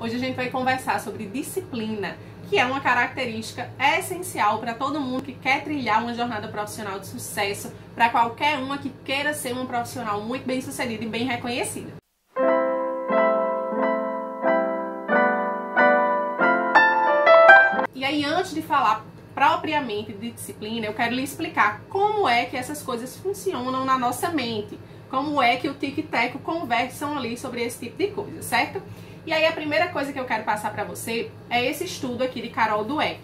Hoje a gente vai conversar sobre disciplina, que é uma característica essencial para todo mundo que quer trilhar uma jornada profissional de sucesso, para qualquer uma que queira ser uma profissional muito bem sucedida e bem reconhecida. E aí, antes de falar propriamente de disciplina, eu quero lhe explicar como é que essas coisas funcionam na nossa mente, como é que o tic e teco conversam ali sobre esse tipo de coisa, certo? E aí a primeira coisa que eu quero passar para você é esse estudo aqui de Carol Dweck,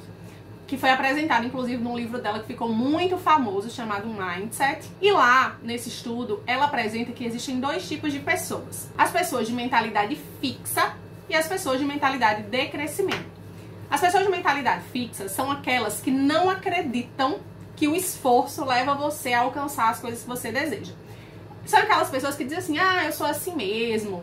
que foi apresentado inclusive num livro dela que ficou muito famoso, chamado Mindset. E lá, nesse estudo, ela apresenta que existem dois tipos de pessoas: as pessoas de mentalidade fixa e as pessoas de mentalidade de crescimento. As pessoas de mentalidade fixa são aquelas que não acreditam que o esforço leva você a alcançar as coisas que você deseja. São aquelas pessoas que dizem assim: ah, eu sou assim mesmo,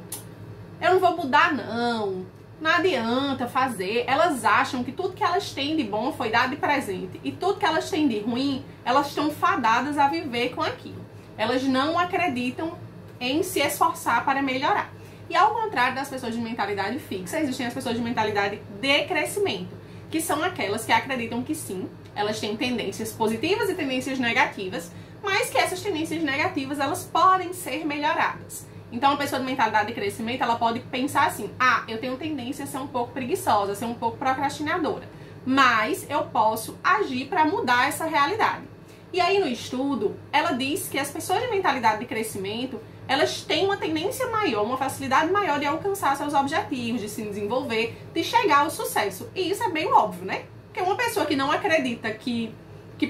eu não vou mudar não adianta fazer. Elas acham que tudo que elas têm de bom foi dado de presente e tudo que elas têm de ruim, elas estão fadadas a viver com aquilo. Elas não acreditam em se esforçar para melhorar. E ao contrário das pessoas de mentalidade fixa, existem as pessoas de mentalidade de crescimento, que são aquelas que acreditam que sim, elas têm tendências positivas e tendências negativas, mas que essas tendências negativas, elas podem ser melhoradas. Então, a pessoa de mentalidade de crescimento, ela pode pensar assim: ah, eu tenho tendência a ser um pouco preguiçosa, a ser um pouco procrastinadora, mas eu posso agir para mudar essa realidade. E aí, no estudo, ela diz que as pessoas de mentalidade de crescimento, elas têm uma tendência maior, uma facilidade maior de alcançar seus objetivos, de se desenvolver, de chegar ao sucesso. E isso é bem óbvio, né? Porque uma pessoa que não acredita que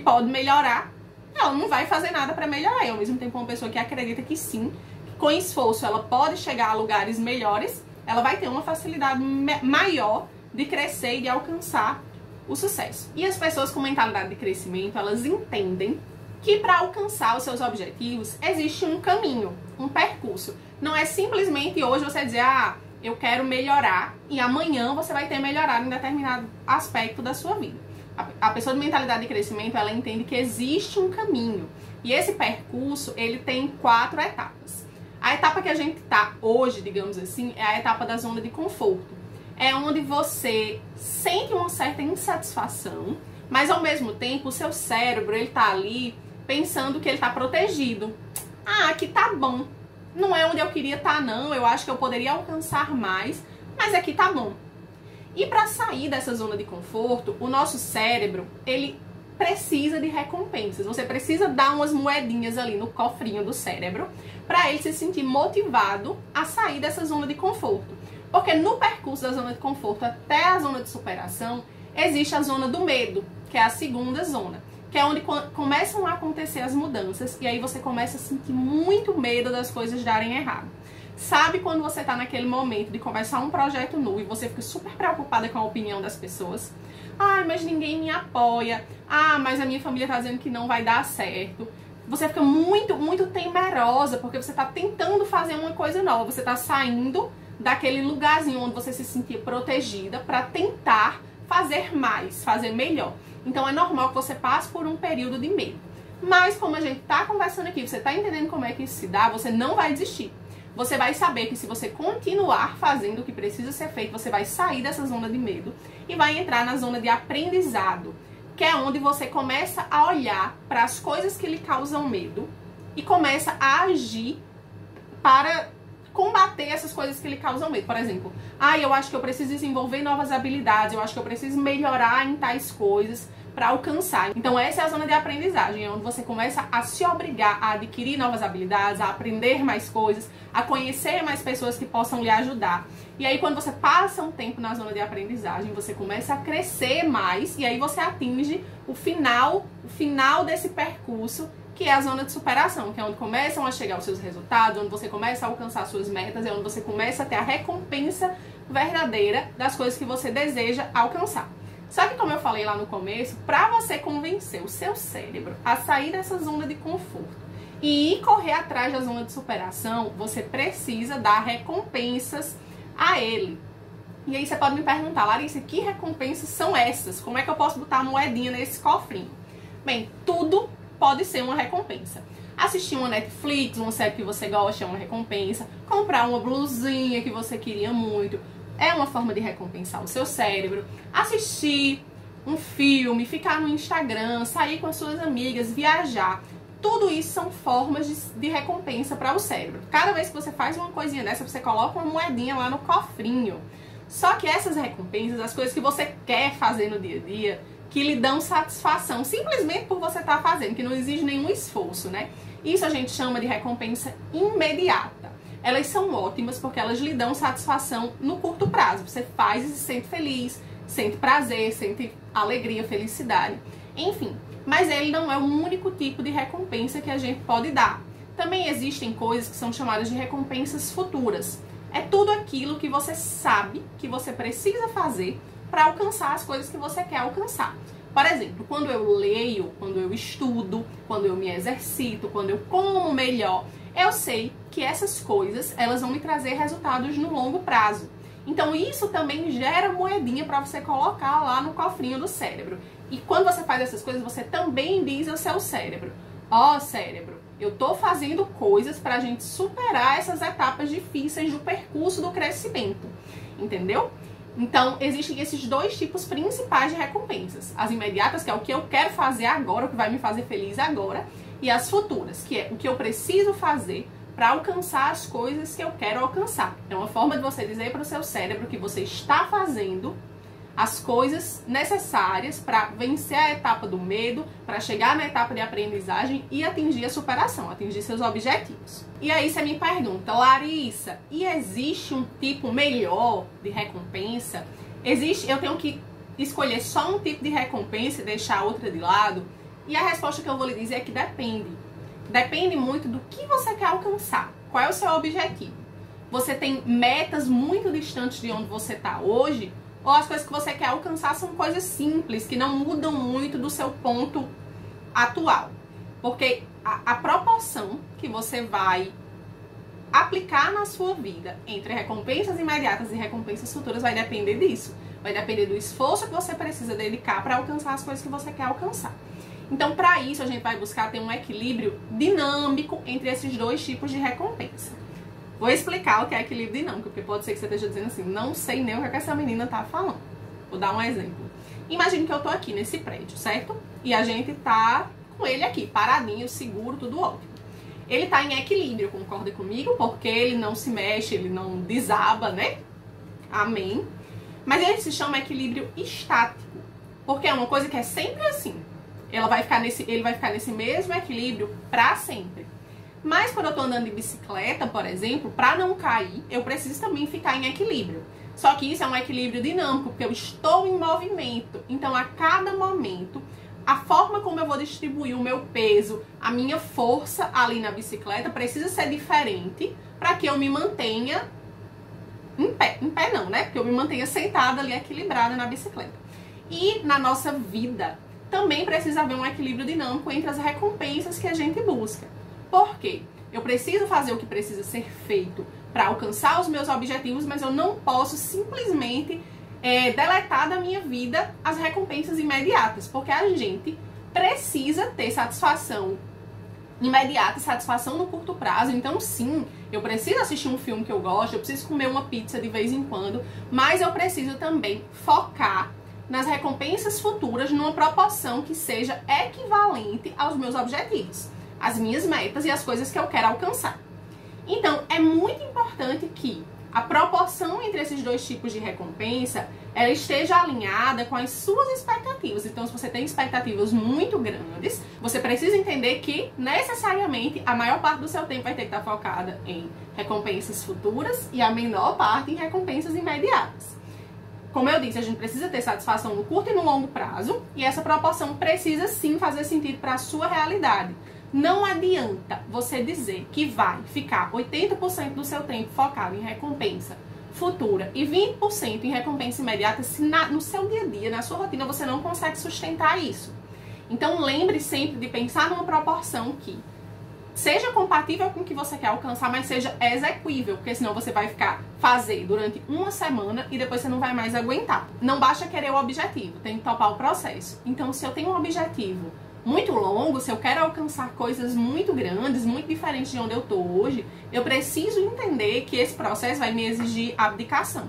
pode melhorar, ela não vai fazer nada para melhorar. E ao mesmo tempo, uma pessoa que acredita que sim, que com esforço ela pode chegar a lugares melhores, ela vai ter uma facilidade maior de crescer e de alcançar o sucesso. E as pessoas com mentalidade de crescimento, elas entendem que para alcançar os seus objetivos existe um caminho, um percurso. Não é simplesmente hoje você dizer: ah, eu quero melhorar, e amanhã você vai ter melhorado em determinado aspecto da sua vida. A pessoa de mentalidade de crescimento, ela entende que existe um caminho. E esse percurso, ele tem 4 etapas. A etapa que a gente tá hoje, digamos assim, é a etapa da zona de conforto. É onde você sente uma certa insatisfação, mas ao mesmo tempo o seu cérebro, ele tá ali pensando que ele tá protegido. Ah, aqui tá bom. Não é onde eu queria estar, não. Eu acho que eu poderia alcançar mais, mas aqui tá bom. E para sair dessa zona de conforto, o nosso cérebro, ele precisa de recompensas. Você precisa dar umas moedinhas ali no cofrinho do cérebro para ele se sentir motivado a sair dessa zona de conforto. Porque no percurso da zona de conforto até a zona de superação, existe a zona do medo, que é a segunda zona, que é onde começam a acontecer as mudanças e aí você começa a sentir muito medo das coisas darem errado. Sabe quando você tá naquele momento de começar um projeto novo e você fica super preocupada com a opinião das pessoas? Ah, mas ninguém me apoia. Ah, mas a minha família tá dizendo que não vai dar certo. Você fica muito temerosa porque você tá tentando fazer uma coisa nova. Você tá saindo daquele lugarzinho onde você se sentia protegida para tentar fazer mais, fazer melhor. Então é normal que você passe por um período de medo. Mas como a gente tá conversando aqui, você tá entendendo como é que isso se dá, você não vai desistir. Você vai saber que se você continuar fazendo o que precisa ser feito, você vai sair dessa zona de medo e vai entrar na zona de aprendizado, que é onde você começa a olhar para as coisas que lhe causam medo e começa a agir para combater essas coisas que lhe causam medo. Por exemplo, eu acho que eu preciso desenvolver novas habilidades, eu acho que eu preciso melhorar em tais coisas para alcançar. Então essa é a zona de aprendizagem, é onde você começa a se obrigar a adquirir novas habilidades, a aprender mais coisas, a conhecer mais pessoas que possam lhe ajudar. E aí quando você passa um tempo na zona de aprendizagem, você começa a crescer mais e aí você atinge o final desse percurso, que é a zona de superação, que é onde começam a chegar os seus resultados, onde você começa a alcançar suas metas, é onde você começa a ter a recompensa verdadeira das coisas que você deseja alcançar. Só que, como eu falei lá no começo, para você convencer o seu cérebro a sair dessa zona de conforto e ir correr atrás da zona de superação, você precisa dar recompensas a ele. E aí você pode me perguntar: Larissa, que recompensas são essas? Como é que eu posso botar a moedinha nesse cofrinho? Bem, tudo pode ser uma recompensa. Assistir uma Netflix, uma série que você gosta é uma recompensa. Comprar uma blusinha que você queria muito. é uma forma de recompensar o seu cérebro. Assistir um filme, ficar no Instagram, sair com as suas amigas, viajar. Tudo isso são formas de recompensa para o cérebro. Cada vez que você faz uma coisinha dessa, você coloca uma moedinha lá no cofrinho. Só que essas recompensas, as coisas que você quer fazer no dia a dia, que lhe dão satisfação, simplesmente por você estar fazendo, que não exige nenhum esforço, né? Isso a gente chama de recompensa imediata. Elas são ótimas porque elas lhe dão satisfação no curto prazo. Você faz e se sente feliz, sente prazer, sente alegria, felicidade, enfim. Mas ele não é o único tipo de recompensa que a gente pode dar. Também existem coisas que são chamadas de recompensas futuras. É tudo aquilo que você sabe que você precisa fazer para alcançar as coisas que você quer alcançar. Por exemplo, quando eu leio, quando eu estudo, quando eu me exercito, quando eu como melhor, eu sei que essas coisas, elas vão me trazer resultados no longo prazo. Então isso também gera moedinha para você colocar lá no cofrinho do cérebro. E quando você faz essas coisas, você também diz ao seu cérebro: ó, cérebro, eu tô fazendo coisas pra gente superar essas etapas difíceis do percurso do crescimento. Entendeu? Então, existem esses dois tipos principais de recompensas. As imediatas, que é o que eu quero fazer agora, o que vai me fazer feliz agora. E as futuras, que é o que eu preciso fazer para alcançar as coisas que eu quero alcançar. É uma forma de você dizer para o seu cérebro que você está fazendo as coisas necessárias para vencer a etapa do medo, para chegar na etapa de aprendizagem e atingir a superação, atingir seus objetivos. E aí você me pergunta: Larissa, e existe um tipo melhor de recompensa? Eu tenho que escolher só um tipo de recompensa e deixar a outra de lado? E a resposta que eu vou lhe dizer é que depende. Depende muito do que você quer alcançar. Qual é o seu objetivo? Você tem metas muito distantes de onde você está hoje? Ou as coisas que você quer alcançar são coisas simples, que não mudam muito do seu ponto atual? Porque a proporção que você vai aplicar na sua vida entre recompensas imediatas e recompensas futuras vai depender disso. Vai depender do esforço que você precisa dedicar para alcançar as coisas que você quer alcançar. Então, para isso, a gente vai buscar ter um equilíbrio dinâmico entre esses dois tipos de recompensa. Vou explicar o que é equilíbrio dinâmico, porque pode ser que você esteja dizendo assim: não sei nem o que essa menina tá falando. Vou dar um exemplo. Imagine que eu tô aqui nesse prédio, certo? E a gente tá com ele aqui, paradinho, seguro, tudo ótimo. Ele tá em equilíbrio, concorda comigo? Porque ele não se mexe, ele não desaba, né? Amém? Mas ele se chama equilíbrio estático, porque é uma coisa que é sempre assim. Ele vai ficar nesse mesmo equilíbrio para sempre. Mas quando eu tô andando de bicicleta, por exemplo, para não cair, eu preciso também ficar em equilíbrio. Só que isso é um equilíbrio dinâmico, porque eu estou em movimento. Então, a cada momento, a forma como eu vou distribuir o meu peso, a minha força ali na bicicleta precisa ser diferente para que eu me mantenha em pé. Em pé não, né? Porque eu me mantenha sentada ali, equilibrada na bicicleta. E na nossa vida também precisa haver um equilíbrio dinâmico entre as recompensas que a gente busca. Por quê? Eu preciso fazer o que precisa ser feito para alcançar os meus objetivos, mas eu não posso simplesmente deletar da minha vida as recompensas imediatas, porque a gente precisa ter satisfação imediata, satisfação no curto prazo. Então, sim, eu preciso assistir um filme que eu gosto, eu preciso comer uma pizza de vez em quando, mas eu preciso também focar nas recompensas futuras numa proporção que seja equivalente aos meus objetivos, as minhas metas e as coisas que eu quero alcançar. Então, é muito importante que a proporção entre esses dois tipos de recompensa ela esteja alinhada com as suas expectativas. Então, se você tem expectativas muito grandes, você precisa entender que, necessariamente, a maior parte do seu tempo vai ter que estar focada em recompensas futuras e a menor parte em recompensas imediatas. Como eu disse, a gente precisa ter satisfação no curto e no longo prazo, e essa proporção precisa sim fazer sentido para a sua realidade. Não adianta você dizer que vai ficar 80% do seu tempo focado em recompensa futura e 20% em recompensa imediata se no seu dia a dia, na sua rotina, você não consegue sustentar isso. Então lembre sempre de pensar numa proporção que seja compatível com o que você quer alcançar, mas seja execuível, porque senão você vai fazer durante uma semana e depois você não vai mais aguentar. Não basta querer o objetivo, tem que topar o processo. Então, se eu tenho um objetivo muito longo, se eu quero alcançar coisas muito grandes, muito diferentes de onde eu tô hoje, eu preciso entender que esse processo vai me exigir abdicação.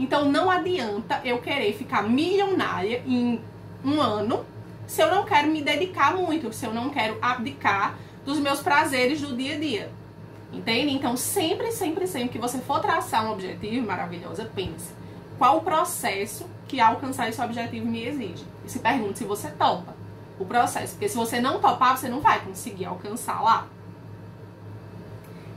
Então não adianta eu querer ficar milionária em um ano se eu não quero me dedicar muito, se eu não quero abdicar dos meus prazeres do dia a dia. Entende? Então sempre que você for traçar um objetivo, maravilhosa, pense: qual o processo que alcançar esse objetivo me exige? E se pergunte se você topa o processo, porque se você não topar, você não vai conseguir alcançar lá.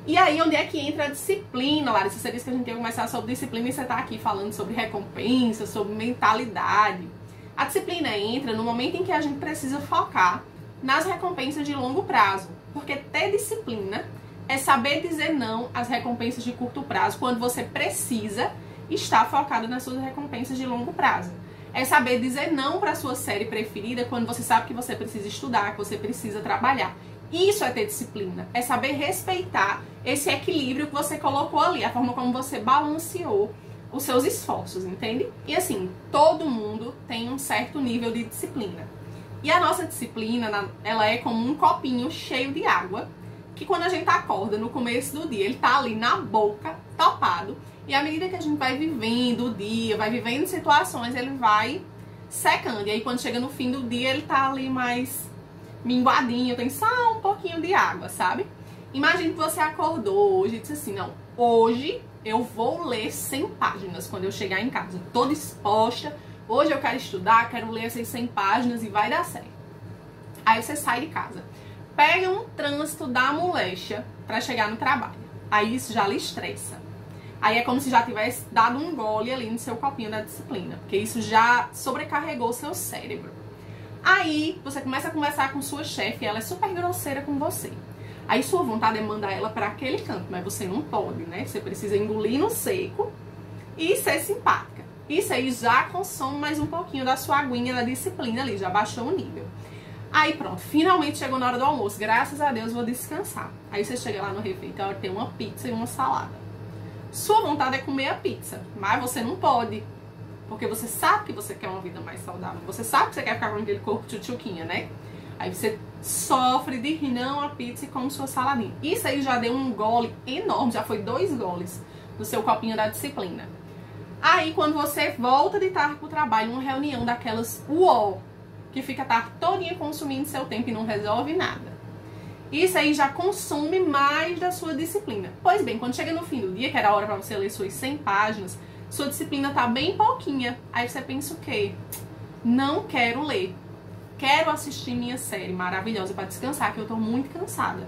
E aí, onde é que entra a disciplina, Larissa? Você disse que a gente ia começar sobre disciplina e você tá aqui falando sobre recompensa, sobre mentalidade. A disciplina entra no momento em que a gente precisa focar nas recompensas de longo prazo. Porque ter disciplina é saber dizer não às recompensas de curto prazo quando você precisa estar focado nas suas recompensas de longo prazo. É saber dizer não para a sua série preferida quando você sabe que você precisa estudar, que você precisa trabalhar. Isso é ter disciplina. É saber respeitar esse equilíbrio que você colocou ali, a forma como você balanceou os seus esforços, entende? E assim, todo mundo tem um certo nível de disciplina. E a nossa disciplina, ela é como um copinho cheio de água, que quando a gente acorda no começo do dia, ele tá ali na boca, topado. E à medida que a gente vai vivendo o dia, vai vivendo situações, ele vai secando. E aí quando chega no fim do dia, ele tá ali mais minguadinho, tem só um pouquinho de água, sabe? Imagine que você acordou hoje e disse assim: não, hoje eu vou ler 100 páginas quando eu chegar em casa. Tô disposta, hoje eu quero estudar, quero ler essas 100 páginas e vai dar certo. Aí você sai de casa, pega um trânsito da moléstia pra chegar no trabalho. Aí isso já lhe estressa. Aí é como se já tivesse dado um gole ali no seu copinho da disciplina, porque isso já sobrecarregou o seu cérebro. Aí você começa a conversar com sua chefe e ela é super grosseira com você. Aí sua vontade é mandar ela para aquele canto, mas você não pode, né? Você precisa engolir no seco e ser simpática. Isso aí já consome mais um pouquinho da sua aguinha da disciplina ali, já baixou o nível. Aí pronto, finalmente chegou na hora do almoço, graças a Deus vou descansar. Aí você chega lá no refeitório, tem uma pizza e uma salada. Sua vontade é comer a pizza, mas você não pode. Porque você sabe que você quer uma vida mais saudável. Você sabe que você quer ficar com aquele corpo tchutchuquinha, né? Aí você sofre de rir não a pizza e come sua saladinha. Isso aí já deu um gole enorme, já foi 2 goles no seu copinho da disciplina. Aí quando você volta de tarde pro trabalho, uma reunião daquelas uó, que fica a tarde todinha consumindo seu tempo e não resolve nada. Isso aí já consome mais da sua disciplina. Pois bem, quando chega no fim do dia, que era a hora para você ler suas 100 páginas, sua disciplina tá bem pouquinha. Aí você pensa o quê? Não quero ler. Quero assistir minha série maravilhosa para descansar, que eu tô muito cansada.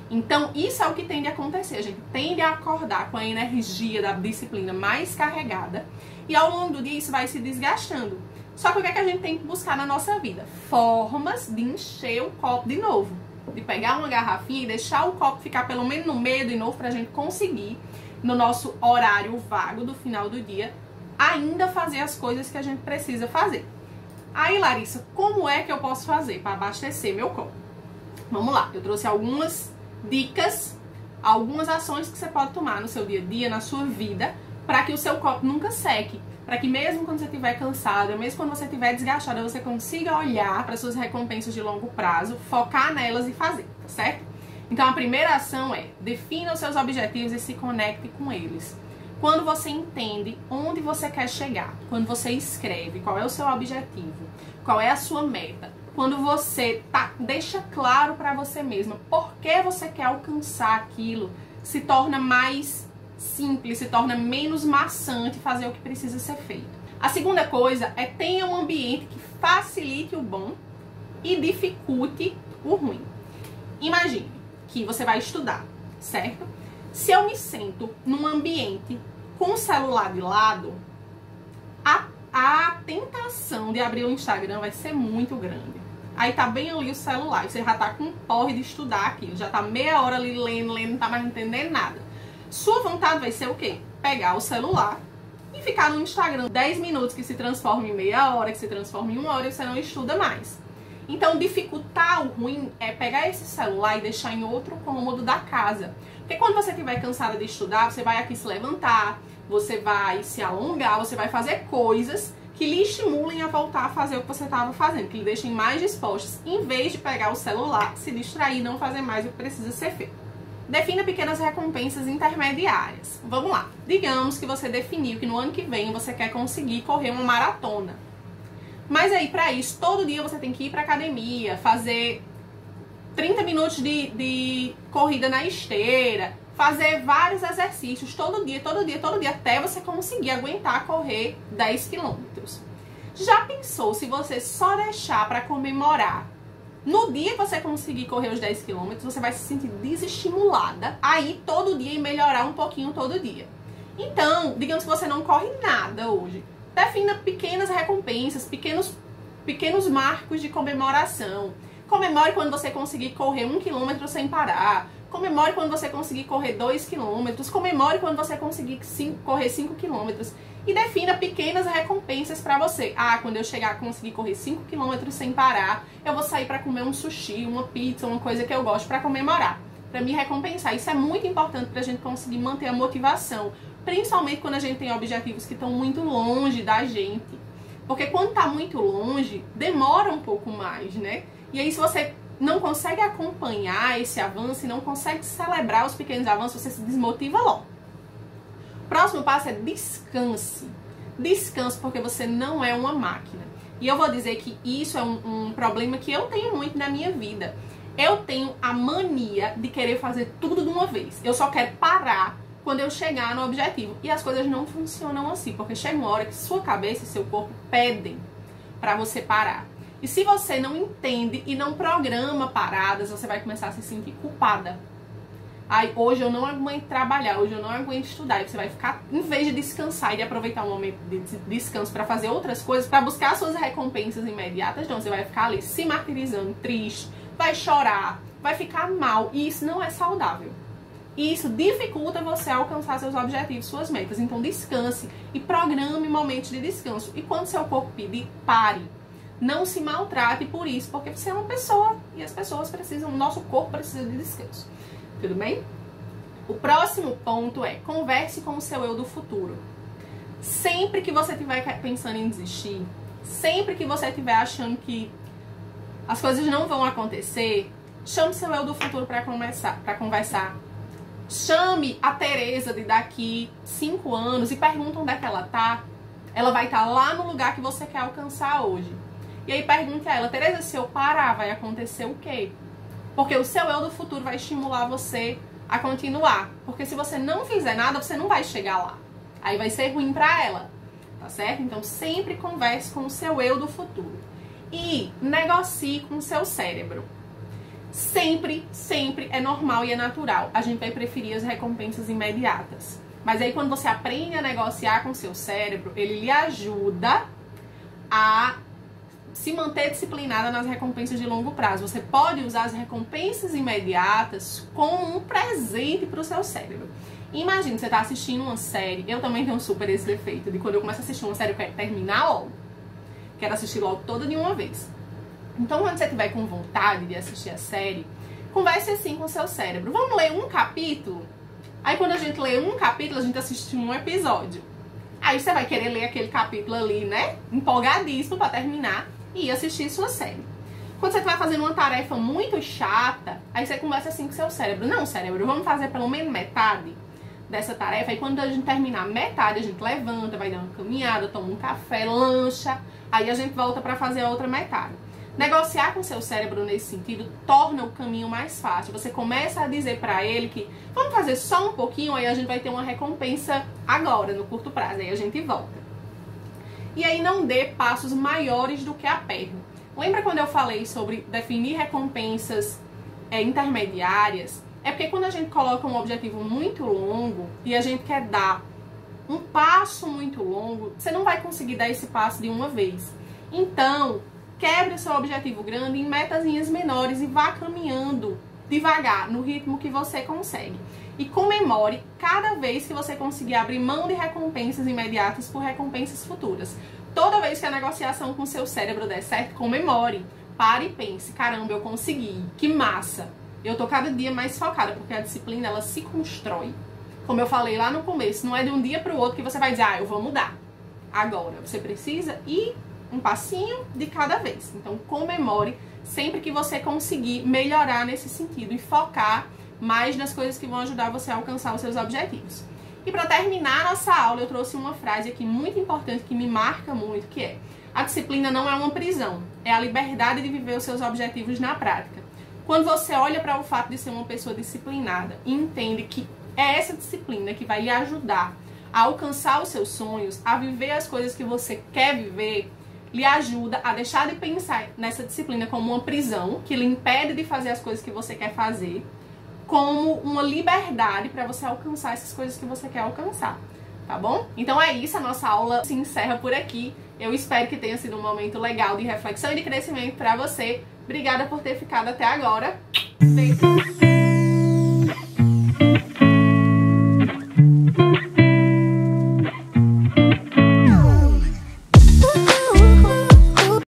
Então, isso é o que tende a acontecer. A gente tende a acordar com a energia da disciplina mais carregada. E ao longo do dia isso vai se desgastando. Só que o que é que a gente tem que buscar na nossa vida? Formas de encher o copo de novo. De pegar uma garrafinha e deixar o copo ficar pelo menos no meio de novo pra gente conseguir, no nosso horário vago do final do dia, ainda fazer as coisas que a gente precisa fazer. Aí, Larissa, como é que eu posso fazer para abastecer meu copo? Vamos lá, eu trouxe algumas dicas, algumas ações que você pode tomar no seu dia a dia, na sua vida, para que o seu copo nunca seque. Para que mesmo quando você estiver cansada, mesmo quando você estiver desgastada, você consiga olhar para suas recompensas de longo prazo, focar nelas e fazer, tá certo? Então a primeira ação é: defina os seus objetivos e se conecte com eles. Quando você entende onde você quer chegar, quando você escreve qual é o seu objetivo, qual é a sua meta, quando você deixa claro para você mesma por que você quer alcançar aquilo, se torna mais simples, se torna menos maçante fazer o que precisa ser feito. A segunda coisa é: tenha um ambiente que facilite o bom e dificulte o ruim. Imagine que você vai estudar, certo? Se eu me sento num ambiente com o celular de lado, a tentação de abrir o Instagram vai ser muito grande. Aí tá bem ali o celular, você já tá com um porre de estudar aqui, já tá meia hora ali lendo, não tá mais entendendo nada. Sua vontade vai ser o quê? Pegar o celular e ficar no Instagram 10 minutos, que se transforma em meia hora, que se transforma em 1 hora e você não estuda mais. Então, dificultar o ruim é pegar esse celular e deixar em outro cômodo da casa. Porque quando você estiver cansada de estudar, você vai aqui se levantar, você vai se alongar, você vai fazer coisas que lhe estimulem a voltar a fazer o que você estava fazendo, que lhe deixem mais dispostos, em vez de pegar o celular, se distrair e não fazer mais o que precisa ser feito. Defina pequenas recompensas intermediárias. Vamos lá. Digamos que você definiu que no ano que vem você quer conseguir correr uma maratona. Mas aí, para isso, todo dia você tem que ir para academia, fazer 30 minutos de corrida na esteira, fazer vários exercícios todo dia, até você conseguir aguentar correr 10 quilômetros. Já pensou se você só deixar para comemorar? No dia que você conseguir correr os 10 quilômetros, você vai se sentir desestimulada a ir todo dia e melhorar um pouquinho todo dia. Então, digamos que você não corre nada hoje. Defina pequenas recompensas, pequenos marcos de comemoração. Comemore quando você conseguir correr 1 quilômetro sem parar. Comemore quando você conseguir correr 2 quilômetros. Comemore quando você conseguir correr 5 quilômetros. E defina pequenas recompensas pra você. Ah, quando eu chegar a conseguir correr 5 quilômetros sem parar, eu vou sair pra comer um sushi, uma pizza, uma coisa que eu gosto pra comemorar. Pra me recompensar. Isso é muito importante pra gente conseguir manter a motivação. Principalmente quando a gente tem objetivos que estão muito longe da gente. Porque quando tá muito longe, demora um pouco mais, né? E aí se você não consegue acompanhar esse avanço e não consegue celebrar os pequenos avanços, você se desmotiva logo. Próximo passo é descanse. Descanse, porque você não é uma máquina. E eu vou dizer que isso é um problema que eu tenho muito na minha vida. Eu tenho a mania de querer fazer tudo de uma vez. Eu só quero parar quando eu chegar no objetivo. E as coisas não funcionam assim, porque chega uma hora que sua cabeça e seu corpo pedem para você parar. E se você não entende e não programa paradas, você vai começar a se sentir culpada. Ai, hoje eu não aguento trabalhar, hoje eu não aguento estudar. E você vai ficar, em vez de descansar e de aproveitar um momento de descanso para fazer outras coisas, para buscar suas recompensas imediatas, então você vai ficar ali se martirizando, triste, vai chorar, vai ficar mal. E isso não é saudável. E isso dificulta você alcançar seus objetivos, suas metas. Então descanse e programe momentos de descanso. E quando seu corpo pedir, pare. Não se maltrate por isso, porque você é uma pessoa e as pessoas precisam, o nosso corpo precisa de descanso. Tudo bem? O próximo ponto é: converse com o seu eu do futuro. Sempre que você estiver pensando em desistir, sempre que você estiver achando que as coisas não vão acontecer, chame seu eu do futuro para conversar. Chame a Tereza de daqui 5 anos e pergunta onde é que ela tá. Ela vai estar lá no lugar que você quer alcançar hoje. E aí pergunte a ela: Tereza, se eu parar, vai acontecer o quê? Porque o seu eu do futuro vai estimular você a continuar. Porque se você não fizer nada, você não vai chegar lá. Aí vai ser ruim pra ela, tá certo? Então sempre converse com o seu eu do futuro. E negocie com o seu cérebro. Sempre é normal e é natural. A gente vai preferir as recompensas imediatas. Mas aí quando você aprende a negociar com o seu cérebro, ele lhe ajuda a se manter disciplinada nas recompensas de longo prazo. Você pode usar as recompensas imediatas como um presente para o seu cérebro. Imagina, você está assistindo uma série. Eu também tenho super esse defeito de quando eu começo a assistir uma série, eu quero terminar logo. Quero assistir logo toda de uma vez. Então, quando você estiver com vontade de assistir a série, converse assim com o seu cérebro. Vamos ler um capítulo? Aí, quando a gente lê um capítulo, a gente assiste um episódio. Aí, você vai querer ler aquele capítulo ali, né? Empolgadíssimo para terminar e assistir sua série. Quando você estiver fazendo uma tarefa muito chata, aí você conversa assim com o seu cérebro. Não, cérebro, vamos fazer pelo menos metade dessa tarefa. Aí, quando a gente terminar metade, a gente levanta, vai dar uma caminhada, toma um café, lancha. Aí, a gente volta para fazer a outra metade. Negociar com seu cérebro nesse sentido torna o caminho mais fácil. Você começa a dizer para ele que vamos fazer só um pouquinho, aí a gente vai ter uma recompensa agora, no curto prazo, aí a gente volta. E aí não dê passos maiores do que a perna. Lembra quando eu falei sobre definir recompensas intermediárias? É porque quando a gente coloca um objetivo muito longo e a gente quer dar um passo muito longo, você não vai conseguir dar esse passo de uma vez. Então, quebre o seu objetivo grande em metazinhas menores e vá caminhando devagar, no ritmo que você consegue. E comemore cada vez que você conseguir abrir mão de recompensas imediatas por recompensas futuras. Toda vez que a negociação com o seu cérebro der certo, comemore. Pare e pense: caramba, eu consegui, que massa. Eu tô cada dia mais focada, porque a disciplina, ela se constrói. Como eu falei lá no começo, não é de um dia para o outro que você vai dizer: ah, eu vou mudar. Agora, você precisa ir um passinho de cada vez. Então, comemore sempre que você conseguir melhorar nesse sentido e focar mas nas coisas que vão ajudar você a alcançar os seus objetivos. E para terminar a nossa aula, eu trouxe uma frase aqui muito importante que me marca muito, que é: a disciplina não é uma prisão, é a liberdade de viver os seus objetivos na prática. Quando você olha para o fato de ser uma pessoa disciplinada e entende que é essa disciplina que vai lhe ajudar a alcançar os seus sonhos, a viver as coisas que você quer viver, lhe ajuda a deixar de pensar nessa disciplina como uma prisão, que lhe impede de fazer as coisas que você quer fazer, como uma liberdade para você alcançar essas coisas que você quer alcançar, tá bom? Então é isso, a nossa aula se encerra por aqui. Eu espero que tenha sido um momento legal de reflexão e de crescimento para você. Obrigada por ter ficado até agora. Beijo!